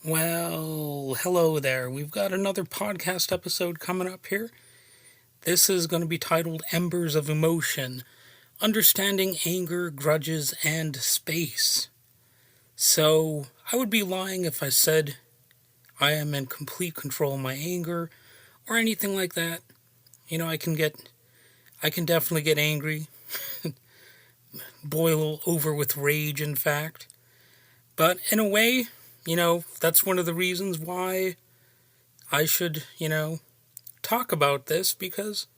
Well, hello there. We've got another podcast episode coming up here. This is going to be titled Embers of Emotion, Understanding Anger, Grudges, and Space. So, I would be lying if I said I am in complete control of my anger or anything like that. I can definitely get angry, boil over with rage, in fact. But in a way, that's one of the reasons why I should, talk about this because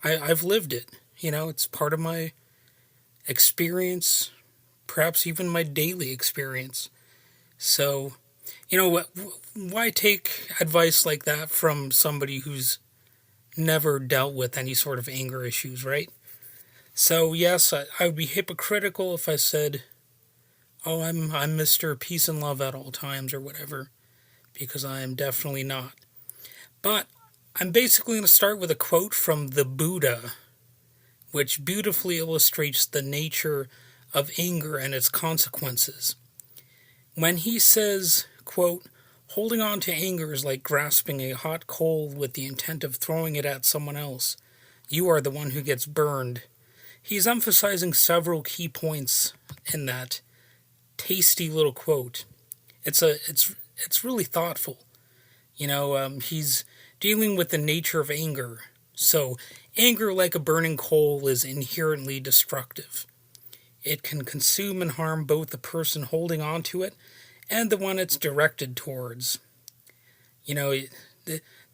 I've lived it. It's part of my experience, perhaps even my daily experience. So, why take advice like that from somebody who's never dealt with any sort of anger issues, right? So, yes, I would be hypocritical if I said, oh, I'm Mr. Peace and Love at all times or whatever, because I am definitely not. But I'm basically going to start with a quote from the Buddha, which beautifully illustrates the nature of anger and its consequences. When he says, quote, holding on to anger is like grasping a hot coal with the intent of throwing it at someone else. You are the one who gets burned. He's emphasizing several key points in that tasty little quote. It's really thoughtful. He's dealing with the nature of anger. So, anger, like a burning coal, is inherently destructive. It can consume and harm both the person holding on to it and the one it's directed towards. You know,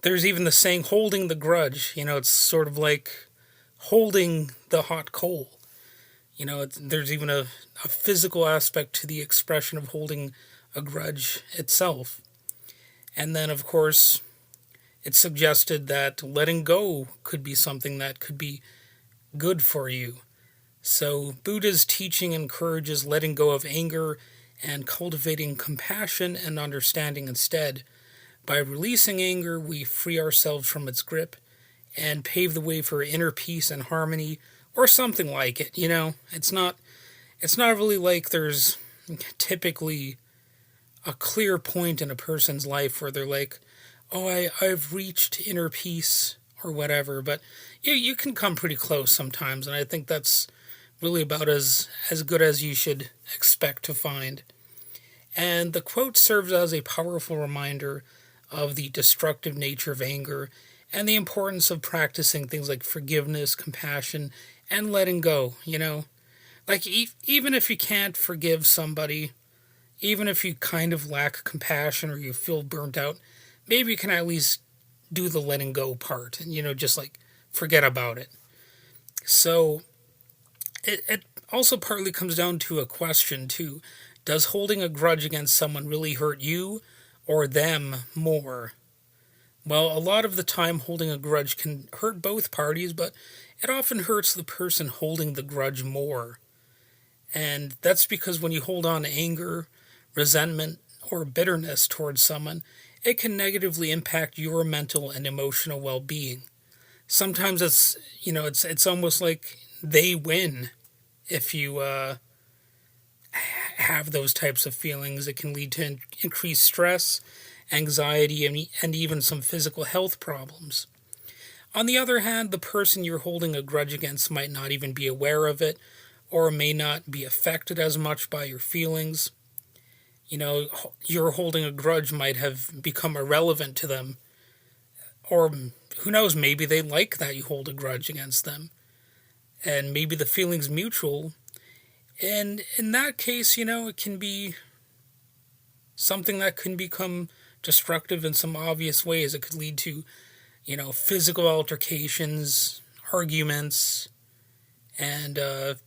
there's even the saying, holding the grudge. It's sort of like holding the hot coal. There's even a physical aspect to the expression of holding a grudge itself. And then, of course, it's suggested that letting go could be something that could be good for you. So, Buddha's teaching encourages letting go of anger and cultivating compassion and understanding instead. By releasing anger, we free ourselves from its grip and pave the way for inner peace and harmony, or something like it. It's not really like there's typically a clear point in a person's life where they're like, oh, I've reached inner peace or whatever, but you can come pretty close sometimes, and I think that's really about as good as you should expect to find. And the quote serves as a powerful reminder of the destructive nature of anger and the importance of practicing things like forgiveness, compassion, and letting go. Like even if you can't forgive somebody, even if you kind of lack compassion or you feel burnt out, maybe you can at least do the letting go part and, just like forget about it. So it also partly comes down to a question too. Does holding a grudge against someone really hurt you or them more? Well, a lot of the time holding a grudge can hurt both parties, but it often hurts the person holding the grudge more. And that's because when you hold on to anger, resentment, or bitterness towards someone, it can negatively impact your mental and emotional well-being. Sometimes it's almost like they win if you have those types of feelings. It can lead to increased stress, anxiety, and even some physical health problems. On the other hand, the person you're holding a grudge against might not even be aware of it or may not be affected as much by your feelings. Your holding a grudge might have become irrelevant to them. Or who knows, maybe they like that you hold a grudge against them. And maybe the feeling's mutual. And in that case, it can be something that can become destructive in some obvious ways. It could lead to, physical altercations, arguments, and a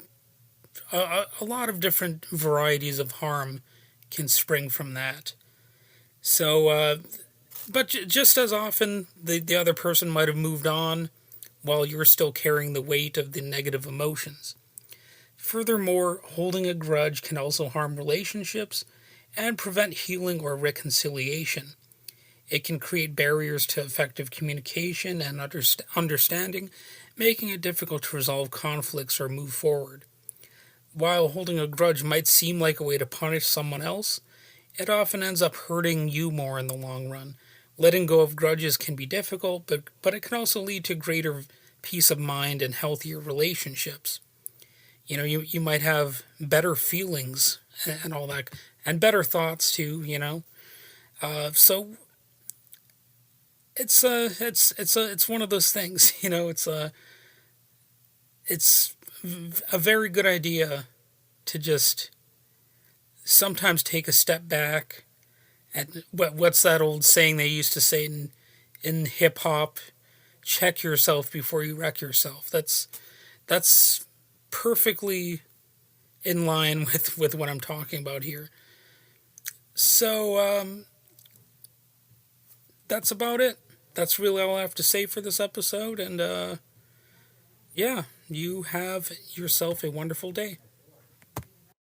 lot of different varieties of harm can spring from that. So, but just as often, the other person might have moved on while you're still carrying the weight of the negative emotions. Furthermore, holding a grudge can also harm relationships and prevent healing or reconciliation. It can create barriers to effective communication and understanding, making it difficult to resolve conflicts or move forward. While holding a grudge might seem like a way to punish someone else, it often ends up hurting you more in the long run. Letting go of grudges can be difficult, but it can also lead to greater peace of mind and healthier relationships. You might have better feelings and all that, and better thoughts too. So it's one of those things. It's a very good idea to just sometimes take a step back. And what's that old saying they used to say in hip hop? Check yourself before you wreck yourself. That's perfectly in line with what I'm talking about here. So that's about it. That's really all I have to say for this episode. And yeah, you have yourself a wonderful day.